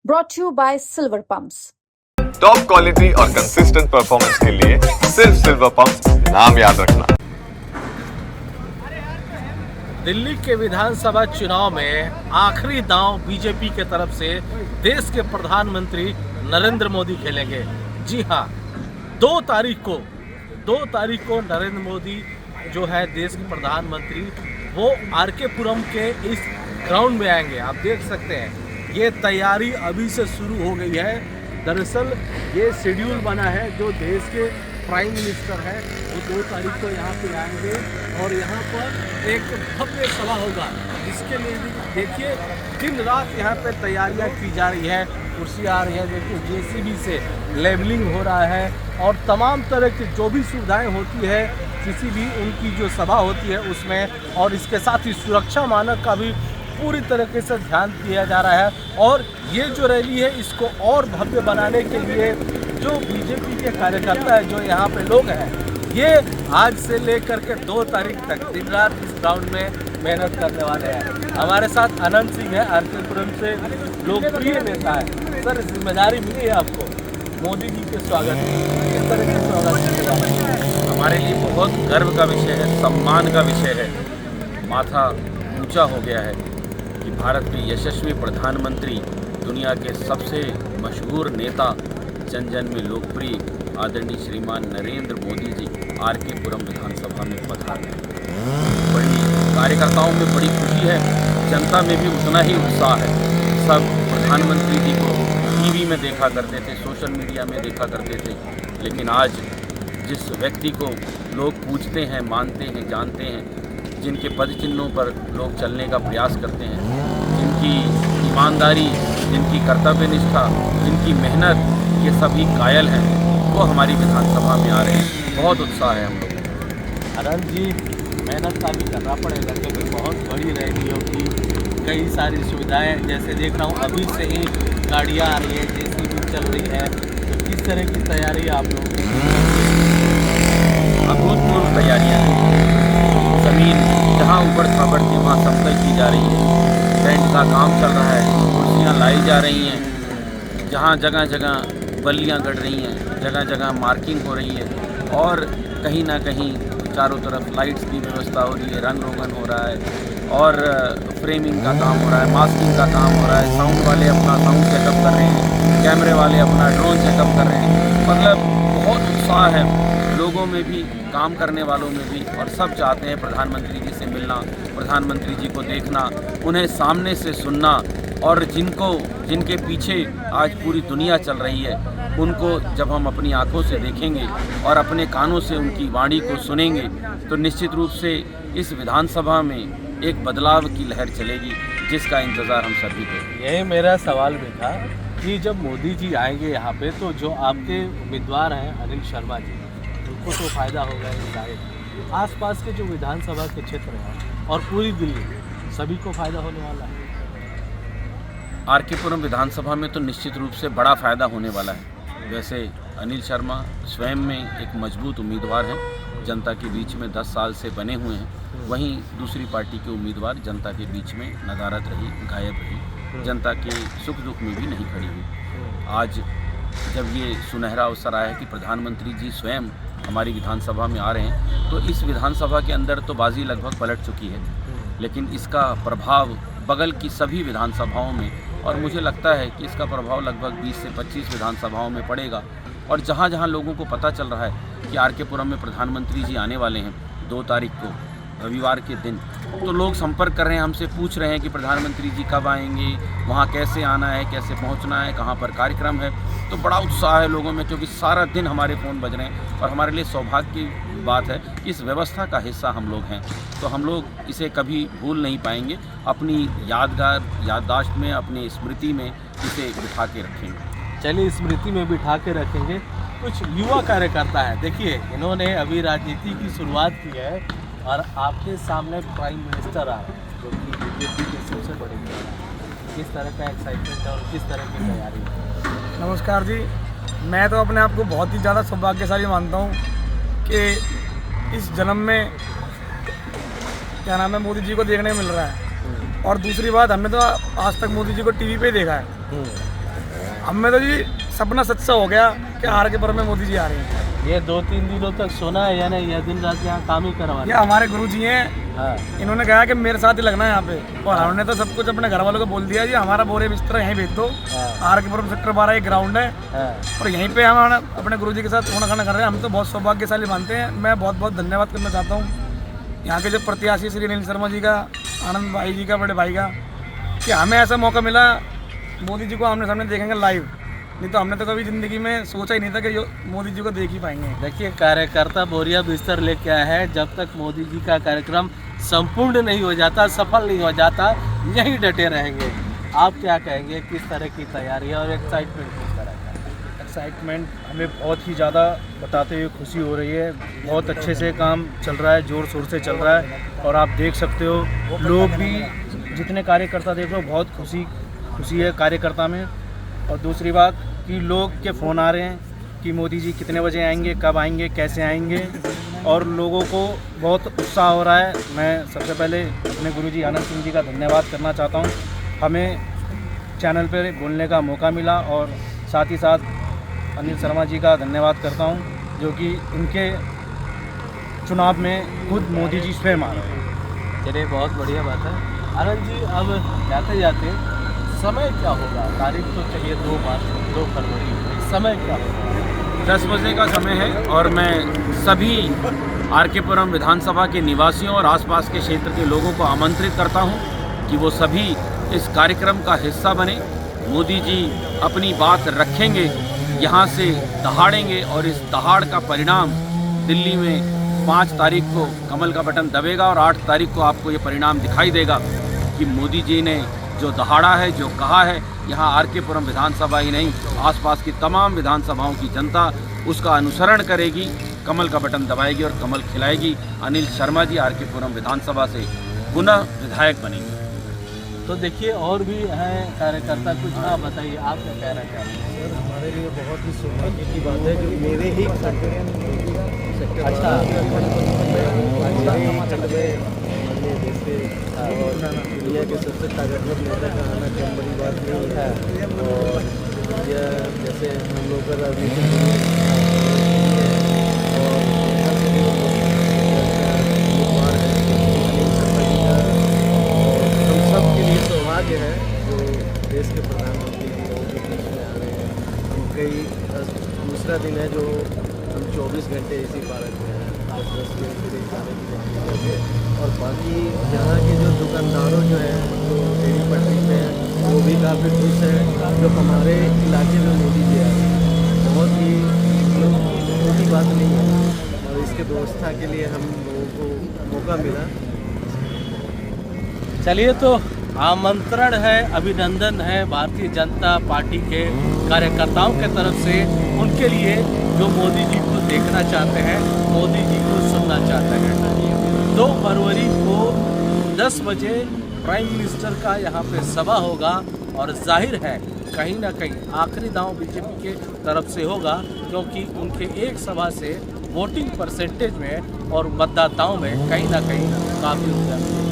brought to you by Silver Pumps. Top quality और consistent performance के लिए सिर्फ सिल्वर पंप्स नाम याद रखना। दिल्ली के विधानसभा चुनाव में आखिरी दांव बीजेपी के तरफ से देश के प्रधानमंत्री नरेंद्र मोदी खेलेंगे। जी हाँ, 2 तारीख को नरेंद्र मोदी जो है देश के प्रधानमंत्री, वो आरके पुरम के इस ग्राउंड में आएंगे। आप देख सकते हैं ये तैयारी अभी से शुरू हो गई है। दरअसल ये शेड्यूल बना है, जो देश के प्राइम मिनिस्टर हैं वो 2 तारीख को यहाँ पे आएंगे और यहाँ पर एक भव्य सभा होगा, जिसके लिए भी देखिए दिन रात यहाँ पे तैयारियाँ की जा रही है। कुर्सी आ रही है, देखिए जेसीबी से लेवलिंग हो रहा है और तमाम तरह की जो भी सुविधाएं होती है किसी भी उनकी जो सभा होती है उसमें, और इसके साथ ही सुरक्षा मानक का भी पूरी तरीके से ध्यान दिया जा रहा है। और ये जो रैली है इसको और भव्य बनाने के लिए जो बीजेपी के कार्यकर्ता है, जो यहाँ पे लोग हैं, ये आज से लेकर के 2 तारीख तक दिन रात इस ग्राउंड में मेहनत करने वाले हैं। हमारे साथ अनंत सिंह है, आरके पुरम से लोकप्रिय नेता है। सर, जिम्मेदारी मिली है आपको मोदी जी के स्वागत की, किस तरह के स्वागत? हमारे लिए बहुत गर्व का विषय है, सम्मान का विषय है। माथा ऊंचा हो गया है कि भारत के यशस्वी प्रधानमंत्री, दुनिया के सबसे मशहूर नेता, जन जन में लोकप्रिय आदरणीय श्रीमान नरेंद्र मोदी जी आरके पुरम विधानसभा में पधारे हैं। बड़ी कार्यकर्ताओं में बड़ी खुशी है, जनता में भी उतना ही उत्साह है। सब प्रधानमंत्री जी को टीवी में देखा करते थे, सोशल मीडिया में देखा करते थे, लेकिन आज जिस व्यक्ति को लोग पूजते हैं, मानते हैं, जानते हैं, जिनके पद चिन्हों पर लोग चलने का प्रयास करते हैं, जिनकी ईमानदारी, जिनकी कर्तव्य निष्ठा, जिनकी मेहनत, ये सभी कायल हैं, वो हमारी विधानसभा में आ रहे हैं। बहुत उत्साह है हम लोग। अनंत जी, मेहनत का भी करना पड़ेगा क्योंकि बहुत बड़ी रैली होगी, कई सारी सुविधाएं, जैसे देख रहा हूँ अभी से ही गाड़ियाँ आ रही है, जेसीबी चल रही है, तो किस तरह की तैयारी आप लोगों की? अभूतपूर्व तैयारियाँ हैं। ज़मीन जहाँ ऊबड़ खाबड़ थी वहाँ समतल की जा रही है, टेंट का काम चल रहा है, कुर्सियाँ लाई जा रही हैं, जहाँ जगह जगह बल्लियाँ गड़ रही हैं, जगह जगह मार्किंग हो रही है, और कहीं ना कहीं चारों तरफ लाइट्स की व्यवस्था हो रही है, रंग रोगन हो रहा है, और फ्रेमिंग का काम हो रहा है, मास्किंग का काम हो रहा है, साउंड वाले अपना साउंड चेकअप कर रहे हैं, कैमरे वाले अपना ड्रोन चेकअप कर रहे हैं। मतलब बहुत उत्साह है लोगों में भी, काम करने वालों में भी, और सब चाहते हैं प्रधानमंत्री जी से मिलना, प्रधानमंत्री जी को देखना, उन्हें सामने से सुनना, और जिनके पीछे आज पूरी दुनिया चल रही है, उनको जब हम अपनी आंखों से देखेंगे और अपने कानों से उनकी वाणी को सुनेंगे, तो निश्चित रूप से इस विधानसभा में एक बदलाव की लहर चलेगी, जिसका इंतज़ार हम सभी को। यही मेरा सवाल भी था कि जब मोदी जी आएंगे यहाँ पे, तो जो आपके उम्मीदवार हैं अनिल शर्मा जी, उनको तो फ़ायदा होगा ही शायद, आसपास के जो विधानसभा के क्षेत्र हैं और पूरी दिल्ली, सभी को फ़ायदा होने वाला है। आरके पुरम विधानसभा में तो निश्चित रूप से बड़ा फ़ायदा होने वाला है। वैसे अनिल शर्मा स्वयं में एक मजबूत उम्मीदवार हैं, जनता के बीच में 10 साल से बने हुए हैं। वहीं दूसरी पार्टी के उम्मीदवार जनता के बीच में नदारद रही, गायब रही, जनता के सुख दुख में भी नहीं खड़ी हुई। आज जब ये सुनहरा अवसर आया है कि प्रधानमंत्री जी स्वयं हमारी विधानसभा में आ रहे हैं, तो इस विधानसभा के अंदर तो बाजी लगभग पलट चुकी है, लेकिन इसका प्रभाव बगल की सभी विधानसभाओं में, और मुझे लगता है कि इसका प्रभाव लगभग 20 से 25 विधानसभाओं में पड़ेगा। और जहाँ जहाँ लोगों को पता चल रहा है कि आरके पुरम में प्रधानमंत्री जी आने वाले हैं 2 तारीख को, रविवार के दिन, तो लोग संपर्क कर रहे हैं, हमसे पूछ रहे हैं कि प्रधानमंत्री जी कब आएंगे, वहाँ कैसे आना है, कैसे पहुँचना है, कहाँ पर कार्यक्रम है। तो बड़ा उत्साह है लोगों में, क्योंकि सारा दिन हमारे फ़ोन बज रहे हैं, और हमारे लिए सौभाग्य की बात है कि इस व्यवस्था का हिस्सा हम लोग हैं, तो हम लोग इसे कभी भूल नहीं पाएंगे। अपनी याददाश्त में, अपनी स्मृति में इसे बिठा के रखेंगे। चलिए, स्मृति में बिठा के रखेंगे। कुछ युवा कार्यकर्ता है, देखिए इन्होंने अभी राजनीति की शुरुआत की है, और आपके सामने प्राइम मिनिस्टर आ रहे हैं, जो कि बीजेपी के सबसे बड़े नेता हैं। किस तरह का एक्साइटमेंट है और किस तरह की तैयारी है? नमस्कार जी, मैं तो अपने आप को बहुत ही ज़्यादा सौभाग्यशाली मानता हूँ कि इस जन्म में क्या नाम है मोदी जी को देखने मिल रहा है। और दूसरी बात, हमने तो आज तक मोदी जी को टीवी पे देखा है, हमें तो जी सपना सच्चा हो गया कि आर के पुरम में मोदी जी आ रहे हैं। ये 2-3 दिनों तक सोना है या नहीं, या दिन रात यहाँ काम ही करवा ये हमारे गुरु जी हैं, हाँ। इन्होंने कहा कि मेरे साथ ही लगना है यहाँ पे, और हमने तो सब कुछ अपने घर वालों को बोल दिया जी हमारा बोरे बिस्तर यहीं भेज दो। हाँ। आर के पुरम सेक्टर 12 एक ग्राउंड है, हाँ। और यहीं पे हम अपने गुरु जी के साथ खाना कर रहे हैं। हम तो बहुत सौभाग्यशाली मानते हैं। मैं बहुत बहुत धन्यवाद करना चाहता हूँ यहाँ के जो प्रत्याशी श्री अनिल शर्मा जी का, आनंद भाई जी का, बड़े भाई का, कि हमें ऐसा मौका मिला मोदी जी को आमने सामने देखेंगे लाइव। नहीं तो हमने तो कभी ज़िंदगी में सोचा ही नहीं था कि मोदी जी को देख ही पाएंगे। देखिए, कार्यकर्ता बोरिया बिस्तर लेके आए हैं। जब तक मोदी जी का कार्यक्रम संपूर्ण नहीं हो जाता, सफल नहीं हो जाता, यहीं डटे रहेंगे। आप क्या कहेंगे, किस तरह की तैयारी और एक्साइटमेंट किस तरह का? एक्साइटमेंट हमें बहुत ही ज़्यादा बताते हुए खुशी हो रही है। बहुत अच्छे से काम चल रहा है, ज़ोर शोर से चल रहा है, और आप देख सकते हो लोग भी, जितने कार्यकर्ता देख रहे हो, बहुत खुशी है कार्यकर्ता में। और दूसरी बात कि लोग के फ़ोन आ रहे हैं कि मोदी जी कितने बजे आएंगे, कब आएंगे, कैसे आएंगे, और लोगों को बहुत उत्साह हो रहा है। मैं सबसे पहले अपने गुरुजी आनंद सिंह जी का धन्यवाद करना चाहता हूं। हमें चैनल पर बोलने का मौका मिला, और साथ ही साथ अनिल शर्मा जी का धन्यवाद करता हूं, जो कि उनके चुनाव में खुद मोदी जी स्वयं आ रहे हैं। चलिए, बहुत बढ़िया बात है। आनंद जी, अब जाते जाते समय क्या होगा? तारीख तो चाहिए 2 फरवरी, समय क्या होगा? 10 बजे का समय है, और मैं सभी आर के पुरम विधानसभा के निवासियों और आसपास के क्षेत्र के लोगों को आमंत्रित करता हूं कि वो सभी इस कार्यक्रम का हिस्सा बने। मोदी जी अपनी बात रखेंगे, यहाँ से दहाड़ेंगे, और इस दहाड़ का परिणाम दिल्ली में 5 तारीख को कमल का बटन दबेगा, और 8 तारीख को आपको ये परिणाम दिखाई देगा कि मोदी जी ने जो दहाड़ा है, जो कहा है, यहाँ आर के पुरम विधानसभा ही नहीं, आसपास की तमाम विधानसभाओं की जनता उसका अनुसरण करेगी, कमल का बटन दबाएगी और कमल खिलाएगी। अनिल शर्मा जी आर के पुरम विधानसभा से पुनः विधायक बनेंगे। तो देखिए, और भी हैं कार्यकर्ता, कुछ आप बताइए, आप क्या कहना चाहते हैं? सर, हमारे लिए बहुत ही सौभाग्य की बात है कि मेरे ही और दुनिया के सबसे ताकतवर नेता का आना कम बड़ी बात नहीं है। और यह जैसे हम लोग का हम सब के लिए सौभाग्य है जो देश के प्रधानमंत्री के बीच में आ रहे हैं। हम कई दूसरा दिन है जो हम 24 घंटे इसी पार्क में हैं, 10 मिनट जाने की है। और बाकी यहाँ के जो दुकानदारों जो हैं, जो डेरी पटरी पे हैं, वो भी काफ़ी खुश हैं जो हमारे इलाके में मोदी जी आए। बहुत ही छोटी बात नहीं है, और इसके व्यवस्था के लिए हम लोगों को मौका मिला। चलिए, तो आमंत्रण है, अभिनंदन है भारतीय जनता पार्टी के कार्यकर्ताओं के तरफ से, उनके लिए जो मोदी जी को देखना चाहते हैं, मोदी जी को सुनना चाहते हैं। 2 फरवरी को 10 बजे प्राइम मिनिस्टर का यहाँ पे सभा होगा, और जाहिर है कहीं ना कहीं आखिरी दांव बीजेपी के तरफ से होगा, क्योंकि उनके एक सभा से वोटिंग परसेंटेज में और मतदाताओं में कहीं ना कहीं काफ़ी हो जाती है।